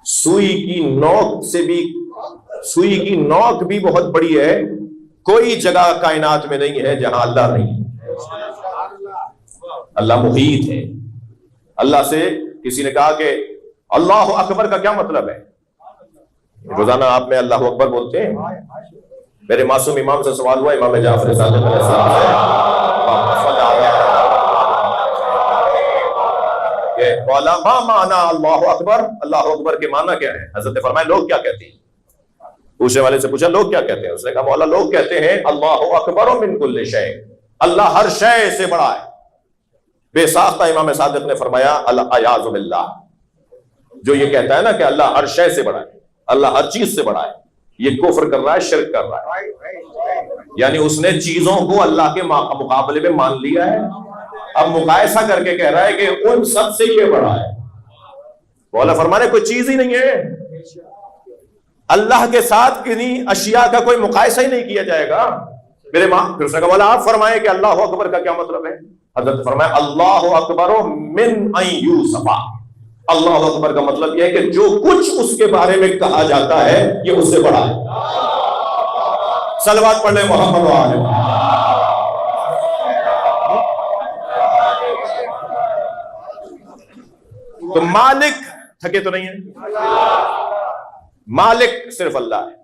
سوئی کی نوک بھی بہت بڑی ہے. کوئی جگہ کائنات میں نہیں ہے جہاں اللہ نہیں ہے. اللہ محیط ہے. اللہ سے کسی نے کہا کہ اللہ اکبر کا کیا مطلب ہے؟ روزانہ آپ میں اللہ اکبر بولتے ہیں. میرے معصوم امام سے سوال ہوا، امام جعفر صادق علیہ السلام سے، کہ مولا ما معنی اللہ اکبر، اللہ اکبر کے معنی کیا ہے؟ حضرت نے فرمایا لوگ کیا کہتے ہیں؟ پوچھنے والے سے پوچھا لوگ کیا کہتے ہیں؟ اس نے کہا مولا لوگ کہتے ہیں اللہ اکبر من کل شیء، اللہ ہر شے سے بڑا ہے. بے ساختہ امام صادق نے فرمایا الیاذ باللہ، جو یہ کہتا ہے نا کہ اللہ ہر شے سے بڑا ہے، اللہ ہر چیز سے بڑا ہے، یہ کفر کر رہا ہے، شرک کر رہا ہے. یعنی اس نے چیزوں کو اللہ کے مقابلے میں مان لیا ہے، اب مقایسہ کر کے کہہ رہا ہے کہ ان سب سے یہ بڑا ہے. مولا فرمانے کوئی چیز ہی نہیں ہے، اللہ کے ساتھ کنہیں اشیاء کا کوئی مقایسہ ہی نہیں کیا جائے گا. میرے ماں پھر اس نے کہا مولا آپ فرمائیں کہ اللہ اکبر کا کیا مطلب ہے؟ حضرت فرمایا اللہ اکبر من ان یوصف، اللہ اکبر کا مطلب یہ ہے کہ جو کچھ اس کے بارے میں کہا جاتا ہے یہ اس سے بڑا ہے. صلوات پڑھ لیں محمد و آل محمد. تو مالک تھکے تو نہیں ہے، مالک صرف اللہ ہے.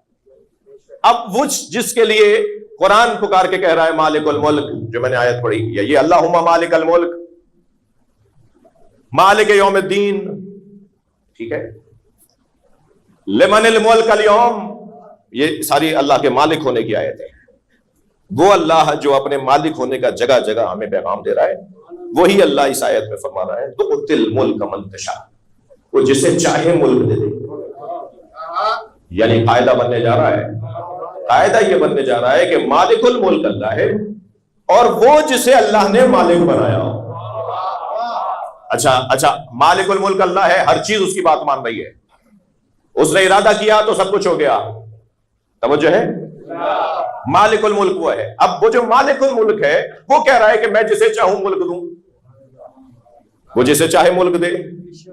اب وہ جس کے لیے قرآن پکار کے کہہ رہا ہے مالک الملک، جو میں نے آیت پڑھی یہ اللہم مالک الملک، مالک یوم الدین، ٹھیک ہے، لمن الملک اليوم، یہ ساری اللہ کے مالک ہونے کی آیت ہے. وہ اللہ جو اپنے مالک ہونے کا جگہ جگہ ہمیں پیغام دے رہا ہے، وہی اللہ اس آیت میں فرما رہا ہے تؤتی الملک من تشاء، وہ جسے چاہے ملک دے دے. یعنی قاعدہ بننے جا رہا ہے، قاعدہ یہ بننے جا رہا ہے کہ مالک الملک اللہ ہے، اور وہ جسے اللہ نے مالک بنایا ہو. اچھا مالک الملک اللہ ہے، ہر چیز اس کی بات مان رہی ہے، اس نے ارادہ کیا تو سب کچھ ہو گیا. توجہ ہے، مالک الملک وہ ہے. اب وہ جو مالک الملک ہے وہ کہہ رہا ہے کہ میں جسے چاہوں ملک دوں، وہ جسے چاہے ملک دے.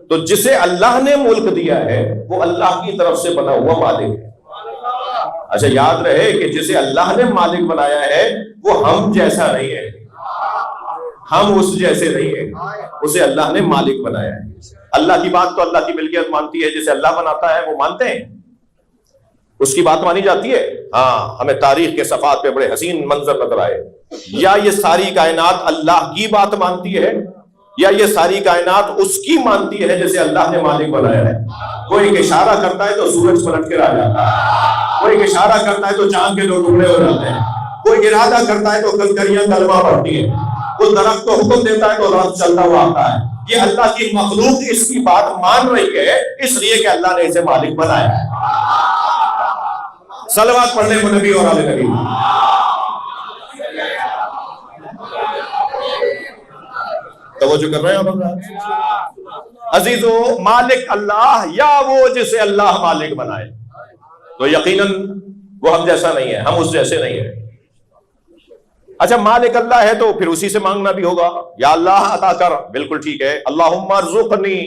تو جسے اللہ نے ملک دیا ہے وہ اللہ کی طرف سے بنا ہوا مالک ہے. اچھا یاد رہے کہ جسے اللہ نے مالک بنایا ہے وہ ہم جیسا نہیں ہے، ہم اس جیسے نہیں ہیں، اسے اللہ نے مالک بنایا ہے. اللہ کی بات تو اللہ کی ملکیت مانتی ہے، جسے اللہ بناتا ہے وہ مانتے ہیں، اس کی بات مانی جاتی ہے. ہاں ہمیں تاریخ کے صفحات پہ بڑے حسین منظر نظر آئے. یا یہ ساری کائنات اللہ کی بات مانتی ہے، یا یہ ساری کائنات اس کی مانتی ہے جسے اللہ نے مالک بنایا ہے. کوئی ایک اشارہ کرتا ہے تو سورج پلٹ کے آ جاتا ہے، کوئی ایک اشارہ کرتا ہے تو چاند کے دو ٹکڑے ہو جاتے ہیں، کوئی ارادہ کرتا ہے تو کنکریاں کلمہ پڑھتی ہیں، کوئی درخت کو حکم دیتا ہے تو درخت چلتا ہوا آتا ہے. یہ اللہ کی مخلوق اس کی بات مان رہی ہے اس لیے کہ اللہ نے اسے مالک بنایا ہے. صلوات پڑھنے کو نبی اور آل نبی. توجہ کر رہے ہیں آپ عزیزو؟ مالک اللہ یا وہ جسے اللہ مالک بنائے، تو یقیناً وہ ہم جیسا نہیں ہے، ہم اس جیسے نہیں ہیں. اچھا مالک اللہ ہے تو پھر اسی سے مانگنا بھی ہوگا. یا اللہ عطا کر، بالکل ٹھیک ہے، اللہم ارزقنی،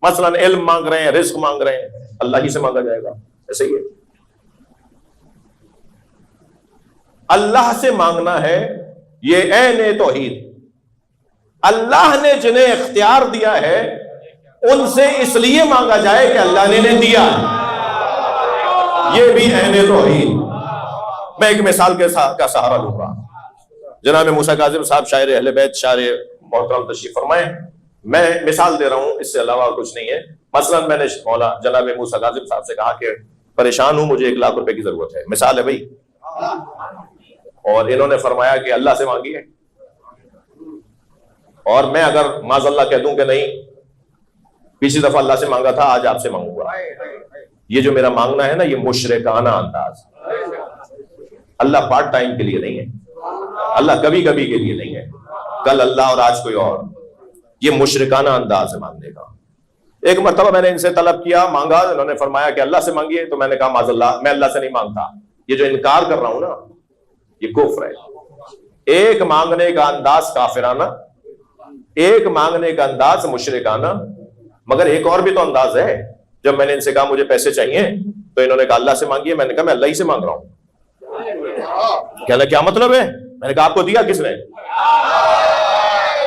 مثلا علم مانگ رہے ہیں، رزق مانگ رہے ہیں، اللہ ہی سے مانگا جائے گا. ایسے ہی ہے، اللہ سے مانگنا ہے، یہ عین توحید. اللہ نے جنہیں اختیار دیا ہے ان سے اس لیے مانگا جائے کہ اللہ نے انہیں دیا ہے، یہ بھی عین توحید. میں ایک مثال کا سہارا لوں گا. جناب موسیٰ کاظم صاحب شاعر اہل بیت، شاعر محترم تشریف فرمائیں. میں مثال دے رہا ہوں، اس سے علاوہ کچھ نہیں ہے. مثلا میں نے مولا جناب موسیٰ کاظم صاحب سے کہا کہ پریشان ہوں، مجھے 1 لاکھ روپے کی ضرورت ہے، مثال ہے بھائی، اور انہوں نے فرمایا کہ اللہ سے مانگیے. اور میں اگر معاذ اللہ کہہ دوں کہ نہیں، پچھلی دفعہ اللہ سے مانگا تھا، آج آپ سے مانگوں گا، یہ جو میرا مانگنا ہے نا یہ مشرکانہ انداز. اللہ پارٹ ٹائم کے لیے نہیں ہے، اللہ کبھی کبھی کے لیے نہیں ہے، کل اللہ اور آج کوئی اور. یہ مشرکانہ انداز ہے مانگنے کا. ایک مرتبہ میں نے ان سے طلب کیا، مانگا، انہوں نے فرمایا کہ اللہ سے مانگیے. تو میں نے کہا معاذ اللہ میں اللہ سے نہیں مانگتا. یہ جو انکار کر رہا ہوں نا یہ کفر ہے. ایک مانگنے کا انداز کافرانہ، ایک مانگنے کا انداز مشرکانہ، مگر ایک اور بھی تو انداز ہے. جب میں نے ان سے کہا مجھے پیسے چاہیے تو انہوں نے کہا اللہ سے مانگیے. میں نے کہا میں اللہ ہی سے مانگ رہا ہوں. کہنا کیا مطلب ہے؟ میں نے کہا آپ کو دیا کس نے؟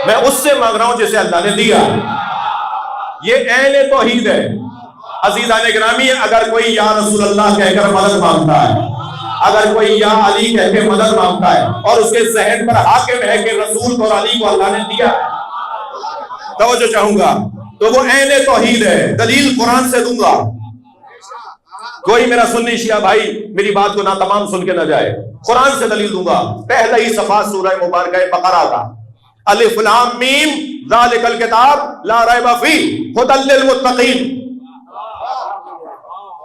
میں اس سے مانگ رہا ہوں جسے اللہ نے دیا. یہ عین توحید ہے. عزیزان گرامی، اگر کوئی یا رسول اللہ کہہ کر مدد مانگتا ہے، اگر کوئی یا علی کہہ کے مدد مانگتا ہے اور اس کے ذہن پر حاکم ہے کہ رسول اور علی کو اللہ نے دیا، توجہ چاہوں گا، تو وہ عین توحید ہے. دلیل قرآن سے دوں گا. کوئی میرا سنی شیعہ بھائی میری بات کو نہ تمام سن کے نہ جائے. قرآن سے دلیل دوں گا. پہلا ہی صفحہ سورہ مبارکہ بقرہ کا، الف لام میم ذالک الکتاب لا ریب فیہ ھدی للمتقین.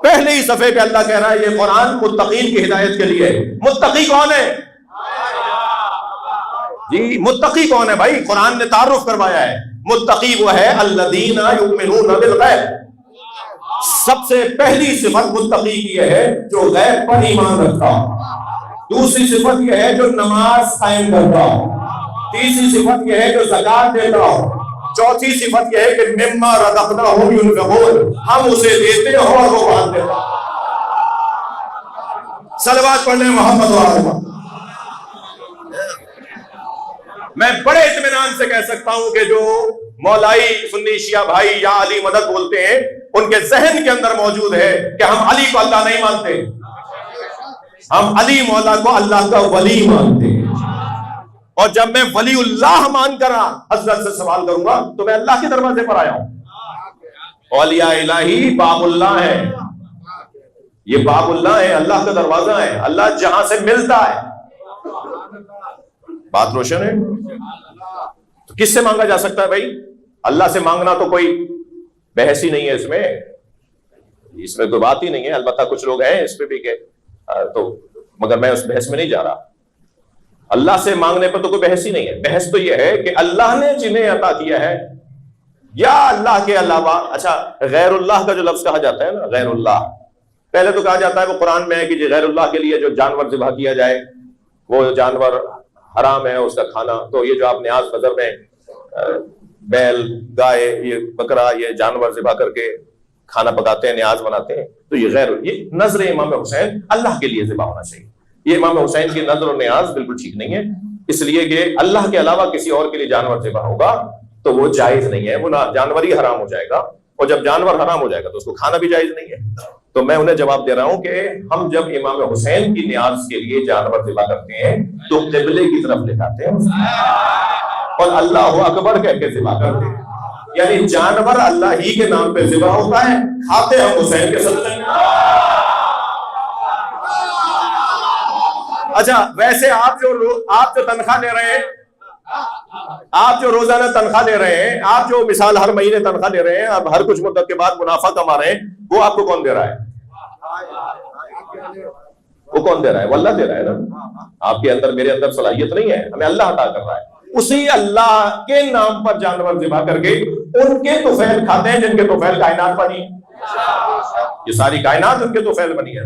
پہلے ہی صفحے پہ اللہ کہہ رہا ہے یہ قرآن متقین کی ہدایت کے لیے. متقی کون ہے جی؟ متقی کون ہے بھائی؟ قرآن نے تعارف کروایا ہے. متقی وہ ہے الذین یؤمنون بالغیب. سب سے پہلی صفت متقی کی یہ ہے جو غیب پر ایمان رکھتا ہو. دوسری صفت یہ ہے جو نماز قائم کرتا ہو. تیسری صفت یہ ہے جو زکات دیتا ہو. چوتھی صفت یہ ہے کہ مما رزقناہم ينفقون، ہم اسے دیتے ہو اور وہ بانٹ دیتا. صلوات پڑھنے محمد و میں بڑے اطمینان سے کہہ سکتا ہوں کہ جو مولائی سنی شیعہ بھائی یا علی مدد بولتے ہیں ان کے ذہن کے اندر موجود ہے کہ ہم علی کو اللہ نہیں مانتے، ہم علی مولا کو اللہ کا ولی مانتے ہیں. اور جب میں ولی اللہ مان کر حضرت سے سوال کروں گا تو میں اللہ کے دروازے پر آیا ہوں. اولیاء الہی باب اللہ ہے، یہ باب اللہ ہے، اللہ کا دروازہ ہے، اللہ جہاں سے ملتا ہے. بات روشن ہے؟ تو کس سے مانگا جا سکتا ہے بھائی؟ اللہ سے مانگنا تو کوئی بحث ہی نہیں ہے، اس میں کوئی بات ہی نہیں ہے. البتہ کچھ لوگ ہیں اس پہ بھی کہ تو مگر میں اس بحث میں نہیں جا رہا. اللہ سے مانگنے پر تو کوئی بحث ہی نہیں ہے. بحث تو یہ ہے کہ اللہ نے جنہیں عطا کیا ہے یا اللہ کے علاوہ. اچھا، غیر اللہ کا جو لفظ کہا جاتا ہے نا، غیر اللہ، پہلے تو کہا جاتا ہے وہ قرآن میں ہے کہ غیر اللہ کے لیے جو جانور ذبح کیا جائے وہ جانور حرام ہے اس کا کھانا. تو یہ جو آپ نیاز نظر میں بیل، گائے، یہ بکرا، یہ جانور ذبح کر کے کھانا پکاتے ہیں، نیاز بناتے ہیں، تو یہ غیر، یہ نظر امام حسین اللہ کے لیے ذبح ہونا چاہیے. یہ امام حسین کی نظر و نیاز بالکل ٹھیک نہیں ہے، اس لیے کہ اللہ کے علاوہ کسی اور کے لیے جانور ذبح ہوگا تو وہ جائز نہیں ہے، وہ جانور ہی حرام ہو جائے گا. اور جب جانور حرام ہو جائے گا تو اس کو کھانا بھی جائز نہیں ہے. تو میں انہیں جواب دے رہا ہوں کہ ہم جب امام حسین کی نیاز کے لیے جانور ذبح کرتے ہیں تو قبلے کی طرف لے جاتے ہیں اور اللہ اکبر کہہ کے ذبح کرتے ہیں. یعنی جانور اللہ ہی کے نام پہ ذبح ہوتا ہے، کھاتے ہم حسین کے صدقے. اچھا، ویسے آپ جو تنخواہ لے رہے ہیں، آپ جو روزانہ تنخواہ لے رہے ہیں، آپ جو مثال ہر مہینے تنخواہ لے رہے ہیں، اب ہر کچھ مدت کے بعد منافع کما رہے ہیں، وہ آپ کو کون دے رہا ہے؟ وہ کون دے رہا ہے؟ وہ اللہ دے رہا ہے نا. آپ کے اندر، میرے اندر صلاحیت نہیں ہے، ہمیں اللہ عطا کر رہا ہے. اسی اللہ کے نام پر جانور ذبح کر کے ان کے طفیل کھاتے ہیں جن کے طفیل کائنات بنی. یہ ساری کائنات ان کے طفیل بنی ہے.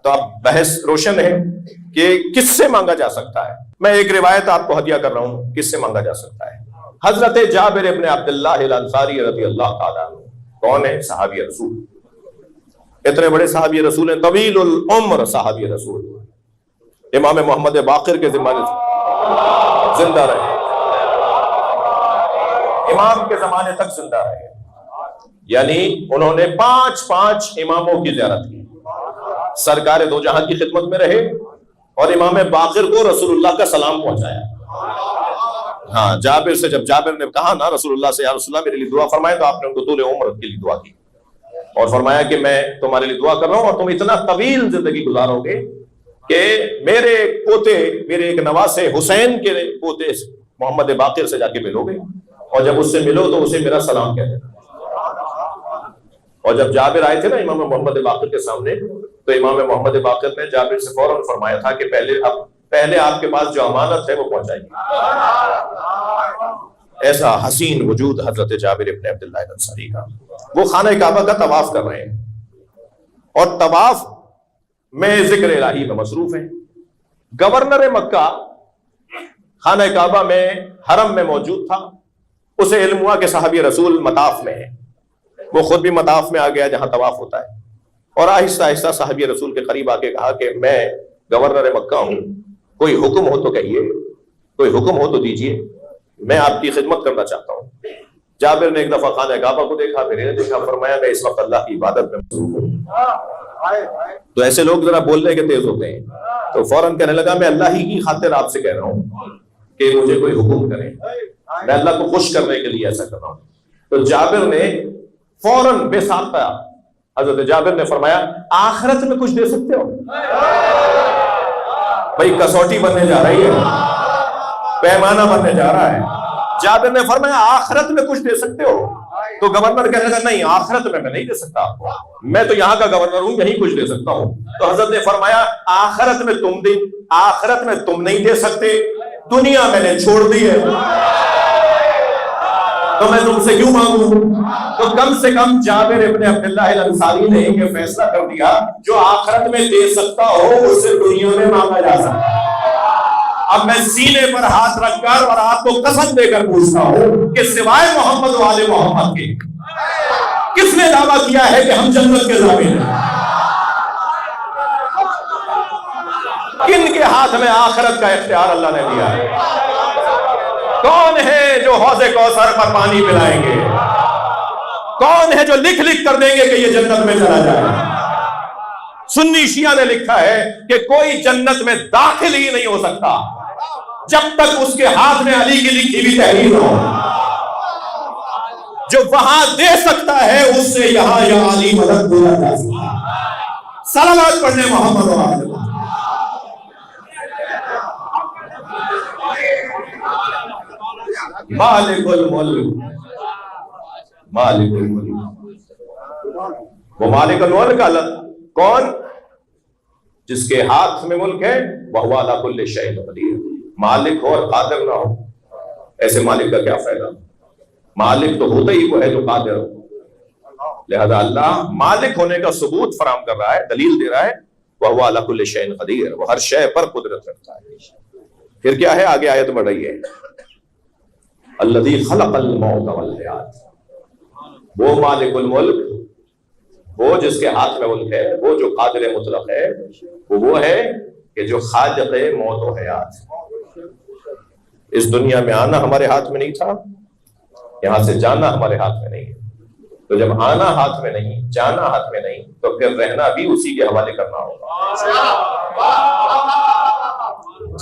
تو اب بحث روشن ہے کہ کس سے مانگا جا سکتا ہے. میں ایک روایت آپ کو ہدیہ کر رہا ہوں کس سے مانگا جا سکتا ہے. حضرت جابر ابن عبداللہ الانصاری رضی اللہ تعالیٰ عنہ کون ہے؟ صحابی رسول. اتنے بڑے صحابی رسول ہیں، طویل العمر صحابی رسول. امام محمد باقر کے زمانے سے زندہ رہے، امام کے زمانے تک زندہ رہے. یعنی انہوں نے 5 اماموں کی زیارت کی، سرکار دو جہاں کی خدمت میں رہے اور امام باقر کو رسول اللہ کا سلام پہنچایا. ہاں، جابر سے جب جابر نے کہا نا رسول اللہ سے، یا رسول اللہ میرے لیے دعا فرمائے، تو آپ نے ان کو طول عمر کے لیے دعا کی اور فرمایا کہ میں تمہارے لیے دعا کر رہا ہوں اور تم اتنا طویل زندگی گزارو گے کہ میرے پوتے، میرے ایک نواسے حسین کے پوتے محمد باقر سے جا کے ملو گے اور جب اس سے ملو تو اسے میرا سلام کہہ دینا. اور جب جابر آئے تھے نا امام محمد باقر کے سامنے، تو امام محمد باقر نے جابر سے فوراً فرمایا تھا کہ پہلے آپ کے پاس جو امانت ہے وہ پہنچائیے. ایسا حسین وجود حضرت جابر ابن عبداللہ الانصاری کا. وہ خانہ کعبہ کا طواف کر رہے ہیں اور طواف میں ذکر الہی میں مصروف ہیں. گورنر مکہ خانہ کعبہ میں حرم میں موجود تھا، اسے علم ہوا کہ صحابی رسول مطاف میں ہے. وہ خود بھی مطاف میں آ گیا جہاں طواف ہوتا ہے، اور آہستہ آہستہ صحابی رسول کے قریب آ کے کہا کہ میں گورنر مکہ ہوں، کوئی حکم ہو تو کہیے، کوئی حکم ہو تو دیجیے، میں آپ کی خدمت کرنا چاہتا ہوں۔ جابر نے ایک دفعہ خانہ کعبہ کو دیکھا، پھر انہیں دیکھا، فرمایا میں اس وقت اللہ کی عبادت میں مصروف ہوں۔ تو ایسے لوگ ذرا بولنے کے تیز ہوتے ہیں، تو فوراً کہنے لگا میں اللہ ہی کی خاطر آپ سے کہہ رہا ہوں کہ مجھے کوئی حکم کرے، میں اللہ کو خوش کرنے کے لیے ایسا کر رہا ہوں۔ تو جابر نے فوراً بے ساختہ، حضرت جابر نے فرمایا آخرت میں کچھ دے سکتے ہو؟ بھائی کسوٹی بننے جا رہی ہے، پیمانہ بننے جا رہا ہے۔ جابر نے فرمایا آخرت میں کچھ دے سکتے ہو؟ تو گورنر کہنے لگا نہیں، آخرت میں نہیں دے سکتا آپ کو، میں تو یہاں کا گورنر ہوں، یہیں کچھ دے سکتا ہوں۔ تو حضرت نے فرمایا آخرت میں تم نہیں دے سکتے، دنیا میں نے چھوڑ دی ہے، تو میں تم سے کیوں مانگوں؟ تو کم سے کم جابر ابن عبداللہ الانصاری نے یہ فیصلہ کر دیا جو آخرت میں دے سکتا ہو اس سے دنیا میں مانگا جا سکتا ہے۔ اب میں سینے پر ہاتھ رکھ کر اور آپ کو قسم دے کر پوچھتا ہوں کہ سوائے محمد والے محمد کے کس نے دعویٰ کیا ہے کہ ہم جنت کے ضامن ہیں؟ کن کے ہاتھ میں آخرت کا اختیار اللہ نے دیا ہے؟ کون ہے جو حوض کوثر پر پانی پلائیں گے؟ کون ہے جو لکھ لکھ کر دیں گے کہ یہ جنت میں چلا جائے؟ سنی شیعہ نے لکھا ہے کہ کوئی جنت میں داخل ہی نہیں ہو سکتا جب تک اس کے ہاتھ میں علی کی لکھی ہوئی تحریر نہ ہو۔ جو وہاں دے سکتا ہے اس سے یہاں یا علی مدد بولا جا سکتا ہے۔ صلوات پڑھنے محمد و آل محمد۔ مالک الملک، مالک الملک، وہ مالک الملک کون؟ جس کے ہاتھ میں ملک ہے، وَهُوَ عَلَىٰ كُلِّ شَيْءٍ قَدِيرٌ۔ مالک ہو اور قادر نہ ہو، ایسے مالک کا کیا فائدہ؟ مالک تو ہوتا ہی وہ ہے جو قادر ہو۔ لہذا اللہ مالک ہونے کا ثبوت فراہم کر رہا ہے، دلیل دے رہا ہے، وَهُوَ عَلَىٰ كُلِّ شَيْءٍ قَدِيرٌ، وہ ہر شے پر قدرت رکھتا ہے۔ پھر کیا ہے آگے آیت بڑھ رہی ہے، الذی خلق الموت والحیات، وہ مالک الملک، وہ جس کے ہاتھ میں ملک ہے، وہ جو قادر مطلق ہے، وہ ہے کہ جو خالق موت و حیات۔ اس دنیا میں آنا ہمارے ہاتھ میں نہیں تھا، یہاں سے جانا ہمارے ہاتھ میں نہیں ہے، تو جب آنا ہاتھ میں نہیں، جانا ہاتھ میں نہیں، تو پھر رہنا بھی اسی کے حوالے کرنا ہوگا۔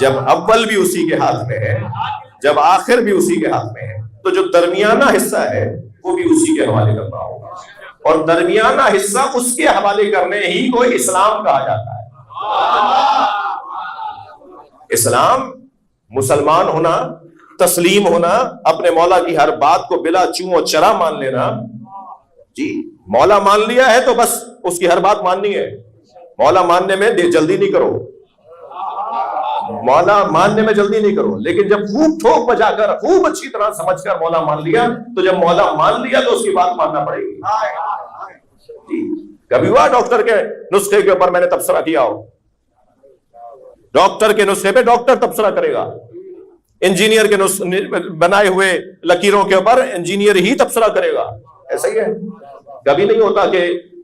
جب اول بھی اسی کے ہاتھ میں ہے، جب آخر بھی اسی کے ہاتھ میں ہے، تو جو درمیانہ حصہ ہے وہ بھی اسی کے حوالے کرنا ہوگا، اور درمیانہ حصہ اس کے حوالے کرنے ہی کو اسلام کہا جاتا ہے۔ اسلام مسلمان ہونا، تسلیم ہونا، اپنے مولا کی ہر بات کو بلا چوں و چرا مان لینا۔ جی مولا مان لیا ہے تو بس اس کی ہر بات ماننی ہے، مولا ماننے میں جلدی نہیں کرو، مولا ماننے میں جلدی نہیں کرو، لیکن جب خوب ٹھوک بجا کر خوب اچھی طرح سمجھ کر مولا مان لیا، تو جب مولا مان لیا تو اس کی بات ماننا پڑے گی۔ کبھی ہوا ڈاکٹر کے نسخے کے اوپر میں نے تبصرہ کیا ہو؟ ڈاکٹر کے نسخے پہ ڈاکٹر تبصرہ کرے گا، انجینئر کے بنائے ہوئے لکیروں کے اوپر انجینئر ہی تبصرہ کرے گا، ایسا ہی ہے۔ کبھی نہیں ہوتا کہ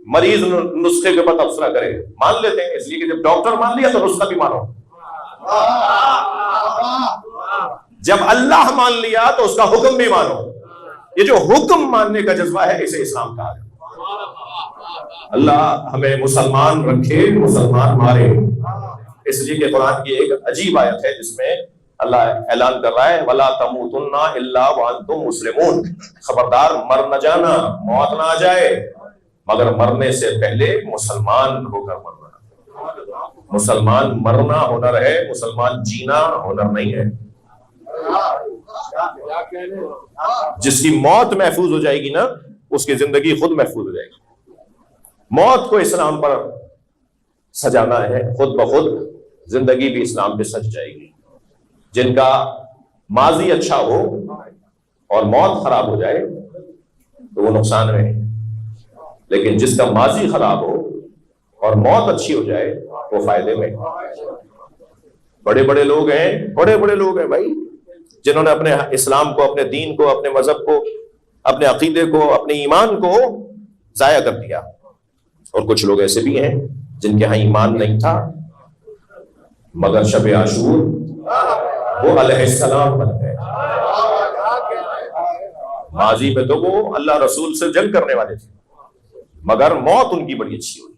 مریض نسخے کے اوپر تبصرہ کرے، مان لیتے ہیں، اس لیے کہ جب ڈاکٹر مان لیا تو نسخہ بھی مانو۔ جب اللہ مان لیا تو اس کا حکم بھی مانو۔ یہ جو حکم ماننے کا جذبہ ہے اسے اسلام کہا ہے۔ اللہ ہمیں مسلمان رکھے، مسلمان مارے۔ اس لیے کہ قرآن کی ایک عجیب آیت ہے جس میں اللہ اعلان کر رہا ہے وَلَا تَمُوتُنَّ إِلَّا وَأَنْتُمْ مُسْلِمُونَ، خبردار مر نہ جانا، موت نہ آ جائے مگر مرنے سے پہلے مسلمان ہو کر مرنا۔ مسلمان مرنا ہنر ہے، مسلمان جینا ہنر نہیں ہے۔ جس کی موت محفوظ ہو جائے گی نا، اس کی زندگی خود محفوظ ہو جائے گی۔ موت کو اسلام پر سجانا ہے، خود بخود زندگی بھی اسلام پہ سج جائے گی۔ جن کا ماضی اچھا ہو اور موت خراب ہو جائے تو وہ نقصان میں ہے، لیکن جس کا ماضی خراب ہو اور موت اچھی ہو جائے وہ فائدے میں۔ بڑے بڑے لوگ ہیں، بڑے بڑے لوگ ہیں بھائی، جنہوں نے اپنے اسلام کو، اپنے دین کو، اپنے مذہب کو، اپنے عقیدے کو، اپنے ایمان کو ضائع کر دیا. اور کچھ لوگ ایسے بھی ہیں جن کے ہاں ایمان نہیں تھا مگر شب عاشور وہ علیہ السلام بن گئے. ماضی میں تو وہ اللہ رسول سے جنگ کرنے والے تھے مگر موت ان کی بڑی اچھی ہوئی.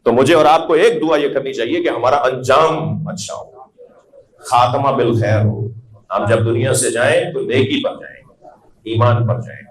تو مجھے اور آپ کو ایک دعا یہ کرنی چاہیے کہ ہمارا انجام اچھا ہو, خاتمہ بالخیر ہو. ہم جب دنیا سے جائیں تو نیکی پر جائیں, ایمان پر جائیں.